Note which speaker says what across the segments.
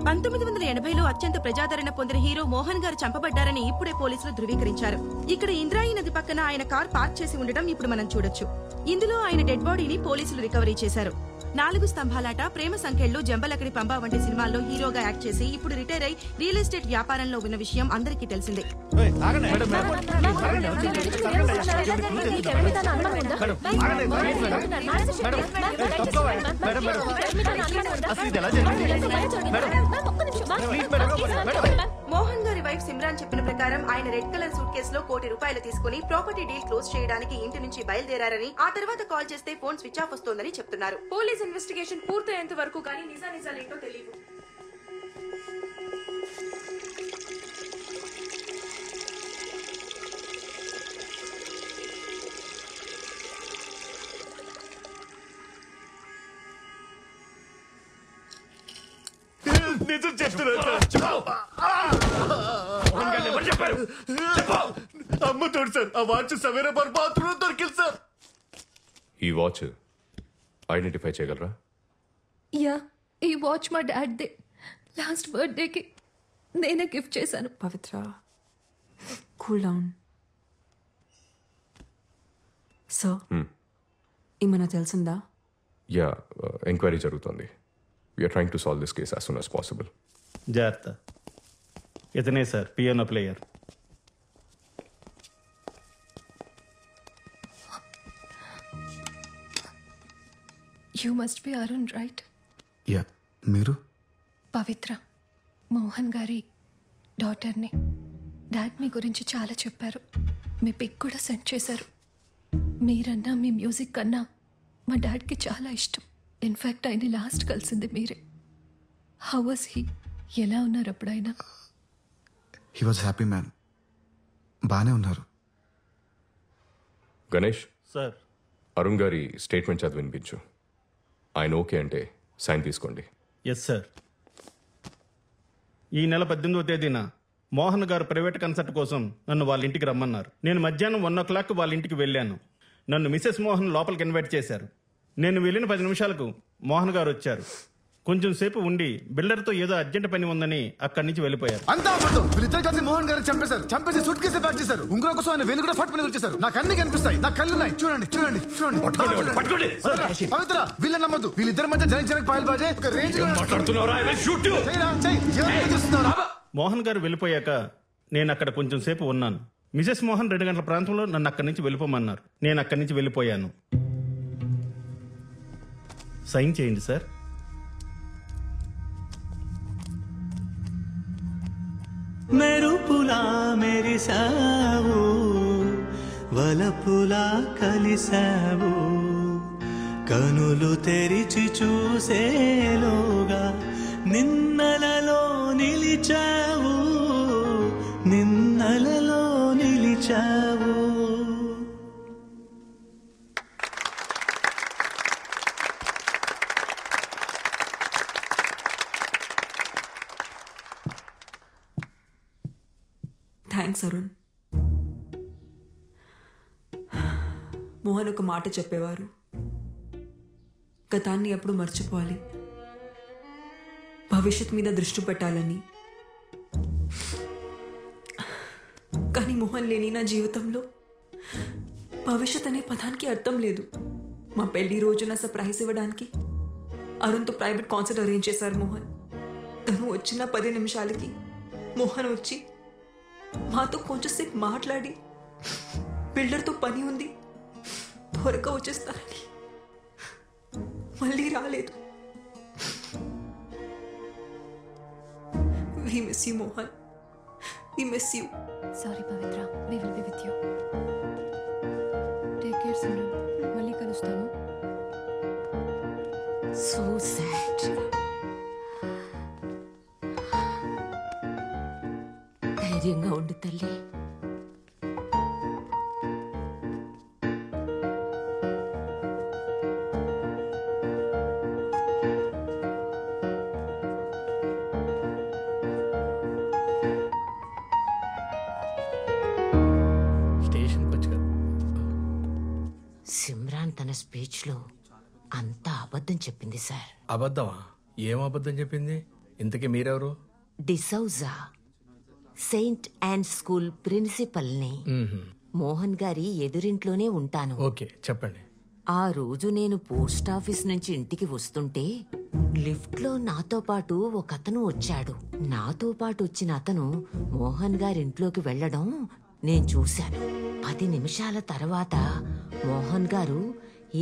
Speaker 1: 1980లో అత్యంత ప్రజాదరణ పొందిన హీరో మోహన్ గారు చంపబడ్డారని ఇప్పుడే పోలీసులు ధృవీకరించారు. ఇక్కడ ఇంద్రాయి నది పక్కన ఆయన కార్ పార్క్ చేసి ఉండడం ఇప్పుడు మనం చూడొచ్చు. ఇందులో ఆయన డెడ్ బాడీని పోలీసులు రికవరీ చేశారు. 4 స్తంభాలాట, ప్రేమ సంఖ్యలు, జంబలకడి పంబ వంటి సినిమాల్లో హీరోగా యాక్ట్ చేసి ఇప్పుడు రిటైర్ అయి రియల్ ఎస్టేట్ వ్యాపారంలో ఉన్న విషయం అందరికీ తెలిసిందే. మోహన్ గారి వైఫ్ సిమ్రాన్ చెప్పిన ప్రకారం ఆయన రెడ్ కలర్ సూట్ కేసులో ₹1 కోటి తీసుకుని ప్రాపర్టీ డీల్ క్లోజ్ చేయడానికి ఇంటి నుంచి బయలుదేరారని, ఆ తర్వాత కాల్ చేస్తే ఫోన్ స్విచ్ ఆఫ్ వస్తోందని చెప్తున్నారు. పోలీస్ ఇన్వెస్టిగేషన్ పూర్తయ్యేంత వరకు కానీ నిజానిజాలేంటో తెలియదు.
Speaker 2: అమ్ముతాడు సార్. ఆ వాచ్ సవేరా బాత్రూమ్ లో దొరికింది సార్.
Speaker 3: ఈ వాచ్ ఐడెంటిఫై చేయగలరా?
Speaker 4: యా, ఈ వాచ్ మా డాడ్ దే. లాస్ట్ బర్త్డేకి నేనే గిఫ్ట్ చేశాను.
Speaker 5: పవిత్ర, కూల్ డౌన్. సో ఏమైనా తెలిసిందా?
Speaker 3: యా, ఎంక్వైరీ జరుగుతుంది. We are trying to solve this case as soon as possible.
Speaker 6: జాగ్రత్త. ఇతనే sir, piano player.
Speaker 4: You must be Arun, right?
Speaker 7: Yeah, మీరు?
Speaker 4: పవిత్ర, మోహన్ గారి డాటర్ని. డాడ్ మీ గురించి చాలా చెప్పారు. మీ పిక్ కూడా సెండ్ చేశారు. మీరన్నా మీ మ్యూజిక్ కన్నా మా డాడ్కి చాలా ఇష్టం. ఇన్ఫ్యాక్ట్ ఆయన లాస్ట్ కలిసింది మీరే. How was he? ఎలా ఉన్నారు అప్పుడైనా?
Speaker 7: He was happy man. బాగానే ఉన్నారు.
Speaker 3: గణేష్
Speaker 6: సార్,
Speaker 3: అరుణ్ గారి స్టేట్మెంట్ చదివి వినిపించు. ఆయన ఓకే అంటే సైన్ తీసుకోండి.
Speaker 6: Yes sir. ఈ నెల 18వ తేదీన మోహన్ గారు ప్రైవేట్ కన్సర్ట్ కోసం నన్ను వాళ్ళ ఇంటికి రమ్మన్నారు. నేను మధ్యాహ్నం 1 వాళ్ళ ఇంటికి వెళ్ళాను. నన్ను మిసెస్ మోహన్ లోపలికి ఇన్వైట్ చేశారు. నేను వెళ్ళిన 10 నిమిషాలకు మోహన్ గారు వచ్చారు. కొంచెం సేపు ఉండి బిల్డర్తో ఏదో అర్జెంట్ పని ఉందని అక్కడి నుంచి వెళ్ళిపోయారు.
Speaker 7: అంతా అబద్ధం. వీళ్ళిద్దరు కలిసి మోహన్ గారు చంపేశారు. చంపేసి సూట్ కేసు ప్యాక్ చేశారు. ఉంగరం కోసం ఆయన వేలు కూడా ఫట్ పని వచ్చేసారు. నాకు అన్ని కనిపిస్తాయి. నాకు కళ్ళున్నాయి. చూడండి చూడండి చూడండి. పవిత్ర, వీళ్ళని నమ్మద్దు. వీళ్ళిద్దరి మధ్య జనకి పాయలు బాజే ఒక రేంజ్.
Speaker 6: మోహన్ గారు వెళ్ళిపోయాక నేను అక్కడ కొంచెం సేపు ఉన్నాను. మిసెస్ మోహన్ 2 గంటల ప్రాంతంలో నన్ను అక్కడి నుంచి వెళ్ళిపోమన్నారు. నేను అక్కడి నుంచి వెళ్ళిపోయాను. సైన్ చేయండి సార్.
Speaker 8: మెరుపులా మెరిసావు, వలపులా కలిసావు, కనులు తెరిచి చూసేలోగా నిన్నలలో నిలిచావు, నిన్నలలో నిలిచావు.
Speaker 5: థ్యాంక్స్ అరుణ్. మోహన్ ఒక మాట చెప్పేవారు, గతాన్ని ఎప్పుడు మర్చిపోవాలి, భవిష్యత్ మీద దృష్టి పెట్టాలని. కానీ మోహన్ లేని నా జీవితంలో భవిష్యత్ అనే పదానికి అర్థం లేదు. మా పెళ్లి రోజున సర్ప్రైజ్ ఇవ్వడానికి అరుణ్తో ప్రైవేట్ కాన్సర్ట్ అరేంజ్ చేశారు మోహన్. తను వచ్చిన 10 నిమిషాలకి మోహన్ వచ్చి మాతో కొంచెంసేపు మాట్లాడి బిల్డర్తో పని ఉంది త్వరగా వచ్చేస్తారని మళ్ళీ రాలేదు. We miss you, Mohan. We miss you.
Speaker 4: Sorry, Pavitra. We will be with you. Take care, Simran. మళ్ళీ కలుస్తాను.
Speaker 9: So sad. ధైర్యంగా ఉండు తల్లి. సిమ్రాన్ తన స్పీచ్ లో అంతా అబద్ధం చెప్పింది సార్.
Speaker 2: అబద్ధమా? ఏం అబద్ధం చెప్పింది?
Speaker 10: ఇంతకీ మీరెవరు?
Speaker 9: డిసౌజా, సెయింట్ అండ్ స్కూల్ ప్రిన్సిపల్ని. మోహన్ గారి ఎదురింట్లోనే ఉంటాను.
Speaker 10: ఓకే, చెప్పండి.
Speaker 9: ఆ రోజు నేను పోస్ట్ ఆఫీస్ నుంచి ఇంటికి వస్తుంటే లిఫ్ట్ లో నాతో పాటు ఒక అతను వచ్చాడు. నాతో పాటు వచ్చిన అతను మోహన్ గారింట్లోకి వెళ్లడం నేను చూశాను. 10 నిమిషాల తర్వాత మోహన్ గారు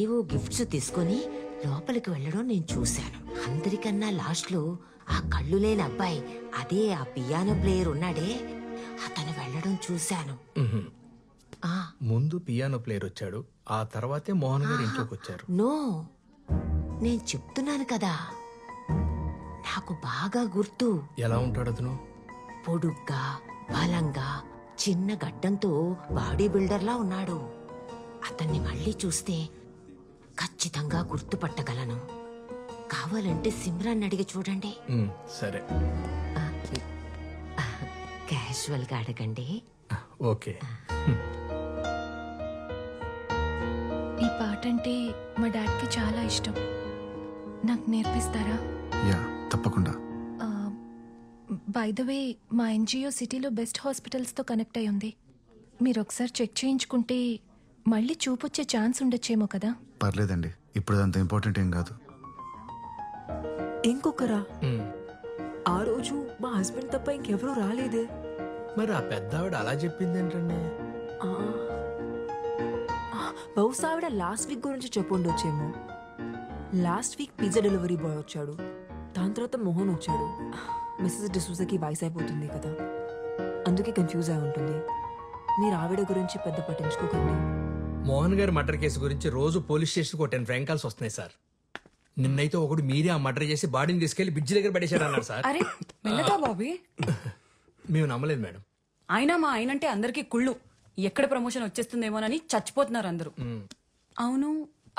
Speaker 9: ఏవో గిఫ్ట్స్ తీసుకొని లోపలికి వెళ్లడం నేను చూశాను. అందరికన్నా లాస్ట్ లో ఆ కళ్ళు లేని అబ్బాయి, అదే ఆ పియానో ప్లేయర్ ఉన్నాడే, అతను వెళ్లడం చూశాను.
Speaker 10: ముందు పియానో ప్లేయర్ వచ్చాడు, ఆ తర్వాతే మోహన్ గారు ఇంట్లోకి వచ్చారు.
Speaker 9: నో, నేను చెప్తున్నాను కదా, నాకు బాగా గుర్తు.
Speaker 10: ఎలా ఉంటాడు అతను?
Speaker 9: పొడుగ్గా, బలంగా, చిన్న గడ్డంతో బాడీ బిల్డర్లా ఉన్నాడు. అతన్ని మళ్ళీ చూస్తే ఖచ్చితంగా గుర్తుపట్టగలను. కావాలంటే సిమ్రాన్ అడిగి చూడండి.
Speaker 10: సరే,
Speaker 9: క్యాజువల్ గా అడగండి.
Speaker 10: ఓకే.
Speaker 4: ఈ పాట అంటే మా డాడ్కి చాలా ఇష్టం. నాకు నేర్పిస్తారా?
Speaker 7: యా, తప్పకుండా.
Speaker 4: బై ద వే, మా ఎన్జిఓ సిటీలో బెస్ట్ హాస్పిటల్స్తో కనెక్ట్ అయి ఉంది. మీరు ఒకసారి చెక్ చేయించుకుంటే మళ్ళీ చూపొచ్చే ఛాన్స్ ఉండొచ్చేమో కదా.
Speaker 7: పర్లేదండి, ఇప్పుడు అంత ఇంపార్టెంట్ ఏం కాదు.
Speaker 5: ఇంకొకరా? ఆ రోజు మా హస్బెండ్ తప్ప ఇంకెవరూ రాలేదే.
Speaker 10: మరి ఆ పెద్ద ఆవిడ అలా చెప్పింది ఏంటండి?
Speaker 5: బహుశా ఆవిడ లాస్ట్ వీక్ గురించి చెప్పుండొచ్చేమో. Last week pizza delivery boy వచ్చాడు, దాని తర్వాత మోహన్ వచ్చాడు. మిస్సెస్ డిసూజాకి వయసు అయిపోతుంది కదా, అందుకే కన్ఫ్యూజ్ అయి ఉంటుంది. మీరు ఆవిడ గురించి పెద్ద పట్టించుకోకండి.
Speaker 10: మోహన్ గారి మర్డర్ కేసు గురించి రోజు పోలీస్ స్టేషన్కి 10 ఫ్రాంక్ కాల్స్ వస్తున్నాయి సార్. నిన్నైతే ఒకడు మీరే ఆ మర్డర్ చేసి బాడీని తీసుకెళ్లి బ్రిడ్జ్ దగ్గర పడేశారు అన్నారు సార్.
Speaker 11: అరే మెల్లగా బాబీ.
Speaker 10: మేము నమ్మలేదు మేడం.
Speaker 11: అయినా మా ఆయనంటే అందరికీ కుళ్ళు, ఎక్కడ ప్రమోషన్ వచ్చేస్తుందేమోనని చచ్చిపోతున్నారు అందరూ. అవును,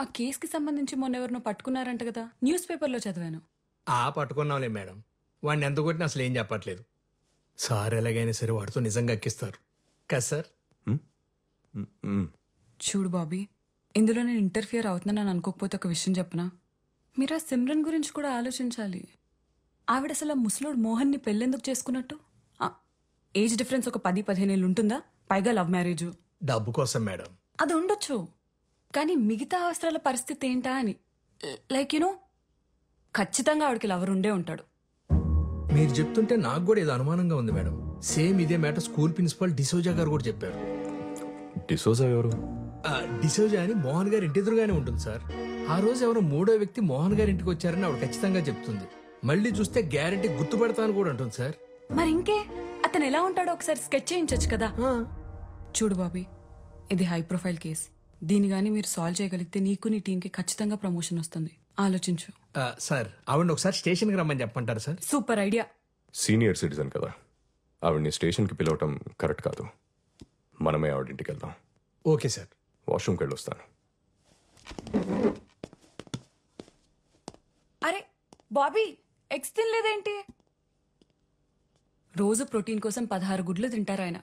Speaker 11: ఆ కేసుకి సంబంధించి మొన్న ఎవరినో పట్టుకున్నారంట కదా, న్యూస్ పేపర్లో చదివాను.
Speaker 10: పట్టుకున్నాంలే మేడం, వాడిని ఎంత కొట్టినా అసలు ఏం చెప్పట్లేదు. సార్ ఎలాగైనా సరే వాడితో నిజంగా ఎక్కిస్తారు కదా సార్.
Speaker 11: చూడు బాబీ, ఇందులో నేను ఇంటర్ఫియర్ అవుతున్నానని అనుకోకపోతే ఒక విషయం చెప్పనా, మీరు ఆ సిమ్రన్ గురించి కూడా ఆలోచించాలి. ఆవిడ అసలు ఆ ముసలోడు మోహన్ని పెళ్ళెందుకు చేసుకున్నట్టు? ఏజ్ డిఫరెన్స్ ఒక 10-15 ఏళ్ళు ఉంటుందా? పైగా లవ్ మ్యారేజ్.
Speaker 10: డబ్బు కోసం మేడం.
Speaker 11: అది ఉండొచ్చు, కానీ మిగతా అవసరాల పరిస్థితి ఏంటా అని. లైక్ యూనో, ఖచ్చితంగా ఆవిడకి లవర్ ఉండే ఉంటాడు.
Speaker 10: మీరు చెప్తుంటే నాకు కూడా ఏదో అనుమానంగా ఉంది మేడం. సేమ్ ఇదే మ్యాటర్ స్కూల్ ప్రిన్సిపల్ డిసోజా గారు కూడా చెప్పారు.
Speaker 3: డిసోజా ఎవరు?
Speaker 10: డిసోజా అని మోహన్ గారి ఇంటి ఎదురుగానే ఉంటుంది సార్. ఆ రోజు ఎవరో 3వ వ్యక్తి మోహన్ గారి ఇంటికి వచ్చారని ఆవిడ ఖచ్చితంగా చెప్తుంది. మళ్ళీ చూస్తే గ్యారెంటీ గుర్తుపడతాను కూడా అంటుంది సార్.
Speaker 11: మరి ఇంకే, అతను ఎలా ఉంటాడో ఒకసారి స్కెచ్ చేయించచ్చు కదా. చూడు బాబీ, ఇది హై ప్రొఫైల్ కేస్. దీని గానీ మీరు సాల్వ్ చేయగలిగితే నీకు నీ టీంకి ఖచ్చితంగా ప్రమోషన్ వస్తుంది. ఆలోచించు.
Speaker 10: సార్, ఆవిడ ఒకసారి స్టేషన్కి రమ్మని చెప్పంటారు sir?
Speaker 11: Super idea.
Speaker 3: Senior citizen కదా, ఆవిడ్ని స్టేషన్కి పిలవటం కరెక్ట్ కాదు. మనమే ఆవిడింటికి వెళ్దాం.
Speaker 10: Okay sir.
Speaker 3: వాష్రూమ్కి వెళ్ళొస్తాను.
Speaker 11: అరే బాబీ, ఎగ్స్ తినలేదేంటి? రోజు ప్రోటీన్ కోసం 16 గుడ్లు తింటారు ఆయన.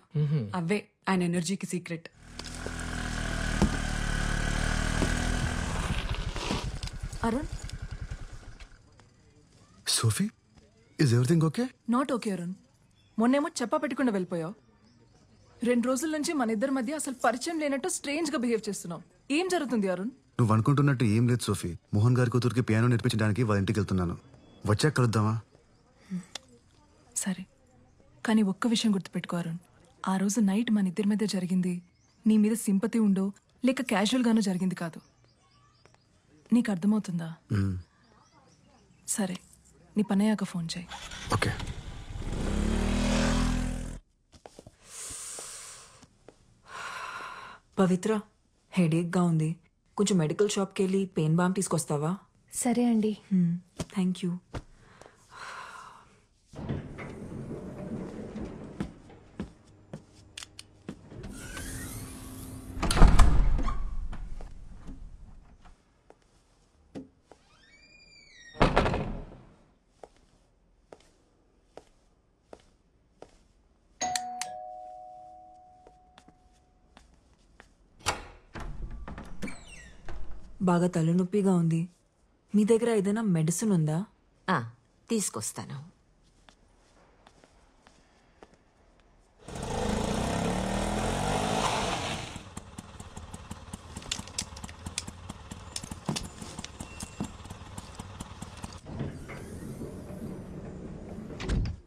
Speaker 11: అవే ఆయన ఎనర్జీకి secret.
Speaker 12: Arun,
Speaker 7: Sophie, is everything okay?
Speaker 12: Not okay Arun. మొన్నేమో చెప్పా పెట్టుకుండా వెళ్ళిపోయావు. 2 రోజుల నుంచి మన ఇద్దరి మధ్య అసలు పరిచయం లేనట్టు స్ట్రేంజ్ గా బిహేవ్ చేస్తున్నావు. ఏం జరుగుతుంది అరుణ్?
Speaker 7: నువ్వు అనుకుంటున్నట్టు ఏం లేదు సోఫీ. మోహన్ గారి కూతురికి పియానో నేర్పించడానికి వాళ్ళ ఇంటికి వెళ్తున్నాను. వచ్చాక కలుద్దామా?
Speaker 12: సరే, కానీ ఒక్క విషయం గుర్తుపెట్టుకో అరుణ్. ఆ రోజు నైట్ మన ఇద్దరి మధ్య జరిగింది నీ మీద సింపతి ఉండో లేక క్యాజువల్ గానో జరిగింది కాదు. నీకు అర్థమవుతుందా? సరే, నీ పనయ్యాక ఫోన్ చేయి.
Speaker 7: ఓకే.
Speaker 5: పవిత్ర, హెడేక్గా ఉంది, కొంచెం మెడికల్ షాప్కి వెళ్ళి పెయిన్ బామ్ తీసుకొస్తావా?
Speaker 4: సరే అండి.
Speaker 5: Thank you. బాగా తలనొప్పిగా ఉంది. మీ దగ్గర ఏదైనా మెడిసిన్ ఉందా?
Speaker 9: తీసుకొస్తాను.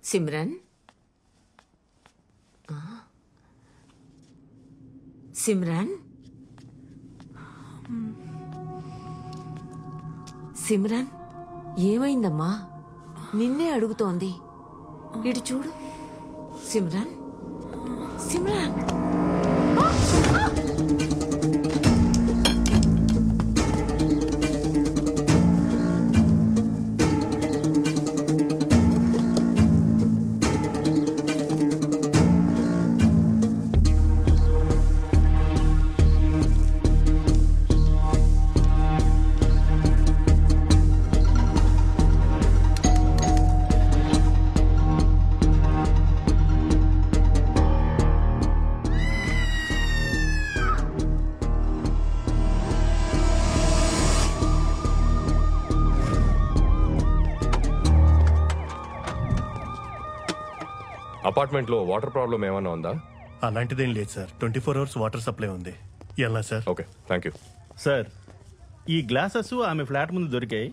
Speaker 9: సిమ్రన్ సిమ్రన్ సిమ్రన్ ఏమైందమ్మా? నిన్నే అడుగుతోంది. ఇటు చూడు. సిమ్రన్ సిమ్రన్
Speaker 3: అపార్ట్మెంట్ లో వాటర్ ప్రాబ్లం ఏమైనా ఉందా?
Speaker 2: అలాంటిదేం లేదు సార్. 24 hours వాటర్ సప్లై ఉంది. ఎలా sir?
Speaker 3: Okay, thank you
Speaker 6: sir. ఈ గ్లాసెస్ ఆమె ఫ్లాట్ ముందు దొరికాయి.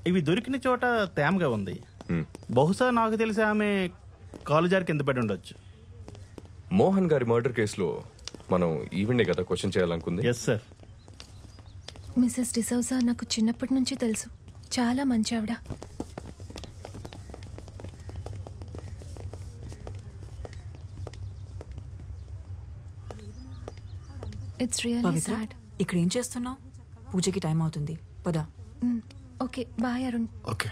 Speaker 6: ఇవి దొరికిన చోట తేమగా ఉంది. బహుశా నాకు తెలిసి ఆమె కాలు జారి కింద పడి ఉండొచ్చు.
Speaker 3: మోహన్ గారి మర్డర్ కేసులో మనం ఈవెండే కదా క్వశ్చన్ చేయాలనుకుంది.
Speaker 6: Yes sir.
Speaker 4: మిసెస్ డిసౌజా నాకు చిన్నప్పటి నుంచి తెలుసు. చాలా మంచి ఆవిడ. It's really
Speaker 5: Pavitra,
Speaker 4: sad.
Speaker 5: ఇక్కడ ఏం చేస్తున్నావు? పూజకి టైం అవుతుంది, పద.
Speaker 4: Okay, bye Arun.
Speaker 7: Okay.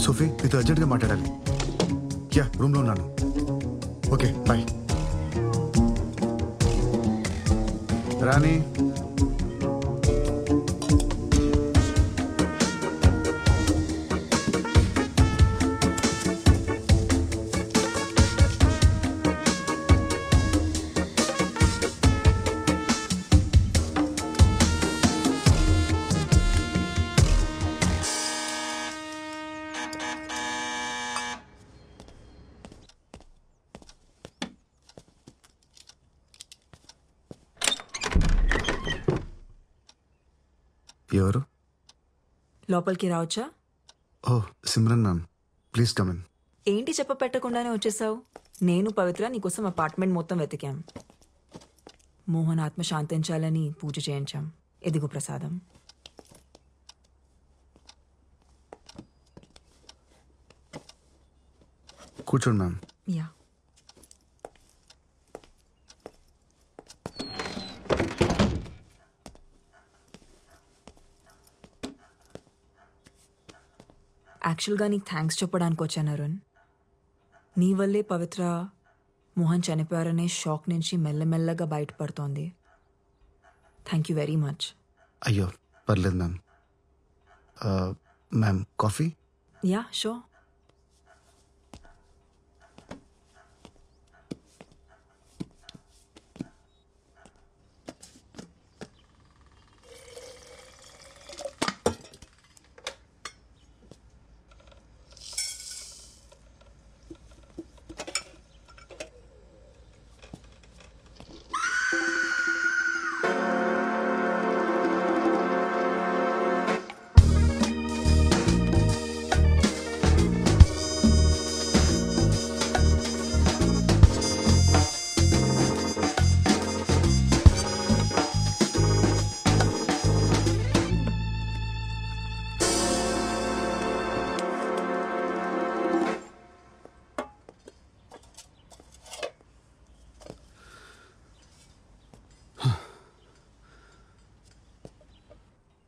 Speaker 7: Sophie, నీతో అర్జెంట్గా మాట్లాడాలి. యా, రూమ్లో ఉన్నాను. Okay, bye. రాణి, ఎవరు?
Speaker 5: లోపలికి రావచ్చా?
Speaker 7: Oh, Simran ma'am, please come in.
Speaker 5: ఏంటి చెప్ప పెట్టకుండానే వచ్చేసావు? నేను పవిత్ర నీకోసం అపార్ట్మెంట్ మొత్తం వెతికాం. మోహన్ ఆత్మ శాంతించాలని పూజ చేయించాం. ఎదిగు ప్రసాదం.
Speaker 7: కూర్చోండి మ్యామ్.
Speaker 5: యా. యాక్చువల్గా నీకు థ్యాంక్స్ చెప్పడానికి వచ్చాను అరుణ్. నీ వల్లే పవిత్ర మోహన్ చనిపోయారనే షాక్ నుంచి మెల్లమెల్లగా బయటపడుతోంది. Thank you very much.
Speaker 7: అయ్యో, పర్లేదు ma'am. Ma'am, coffee?
Speaker 5: Yeah, sure.